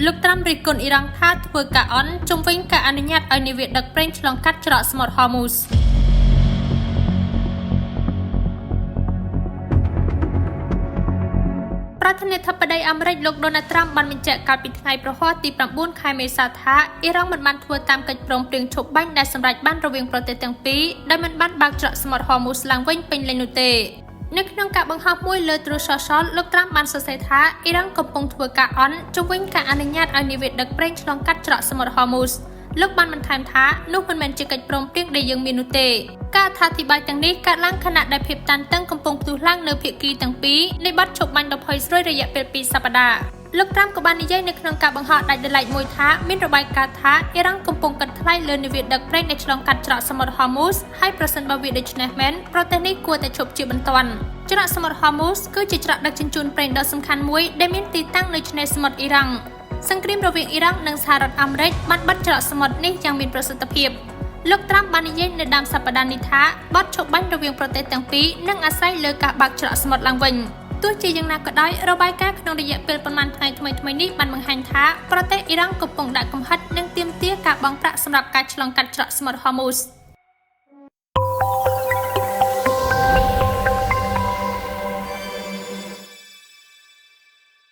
លោកត្រាំរិះគន់អ៊ីរ៉ង់ថាធ្វើការអន់ជំវិញការអនុញ្ញាតឲ្យនាវាដឹកប្រេងឆ្លងកាត់ច្រកសមុទ្រហ័រមូសប្រធានាធិបតីអាមេរិកលោកដូណាល់ត្រាំបានបញ្ជាក់កាលពីថ្ងៃប្រហ័សទី9 ខែមេសាថាអ៊ីរ៉ង់មិនបានធ្វើតាមកិច្ចព្រមព្រៀងឈប់បាញ់ដែលសម្រេចបានរវាងប្រទេសទាំងពីរដែលមិនបានបើកច្រកសមុទ្រហ័រមូសឡើងវិញពេញលេញនោះទេនៅក្នុងការបង្ហោះមួយលើ Truth Social លោកត្រាំបានសរសេរថាអ៊ីរ៉ង់កំពុងធ្វើការអន់ជំវិញការអនុញ្ញាតឲ្យនាវាដឹកប្រេងឆ្លងកាត់ច្រកសមុទ្រហ័រមូសលោកបានបន្ថែមថានោះមិនមែនជាកិច្ចព្រមព្រៀងដែលយើងមាននោះទេការអធិប្បាយទាំងនេះកើតឡើងខណៈដែលភាពតានតឹងកំពុងផ្ទុះឡើងនៅភាគីទាំងពីរនៃបទឈប់បាញ់ដ៏ផុយស្រួយរយៈពេល2សប្តាហ៍លោកត្រាំក៏បាននិយាយនៅក្នុងការបង្ហោះដាច់ដោយឡែកមួយថាមានរបាយការណ៍ថាអ៊ីរ៉ង់កំពុងកាត់ថ្លៃលើនាវាដឹកប្រេងដែលឆ្លងកាត់ច្រកសមុទ្រហ័រមូសហើយប្រសិនបើវាដូច្នេះមែនប្រទេសនេះគួរតែឈប់ជាបន្ទាន់ច្រកសមុទ្រហ័រមូសគឺជាច្រកដឹកជញ្ជូនប្រេងដ៏សំខាន់មួយដែលមានទីតាំងនៅឆ្នេរសមុទ្រអ៊ីរ៉ង់សង្គ្រាមរវាងអ៊ីរ៉ង់និងសហរដ្ឋអាមេរិកបានបិទច្រកសមុទ្រនេះយ៉ាងមានប្រសិទ្ធភាពលោកត្រាំបាននិយាយនៅដើមសប្តាហ៍នេះថាបទឈប់បាញ់រវាងប្រទេសទាំងពីរនឹងអាស្រ័យលើការបើកច្រកសមុទ្រឡើងវិញទោះជាយ៉ាងណាក៏ដោយរបាយការណ៍ក្នុងរយៈពេលប៉ុន្មានថ្ងៃថ្មីនេះបានបង្ហាញថាប្រទេសអ៊ីរ៉ង់កំពុងដាក់កំហិតនិងទាមទារការបង់ប្រាក់សម្រាប់ការឆ្លងកាត់ច្រកសមុទ្រហ័រមូស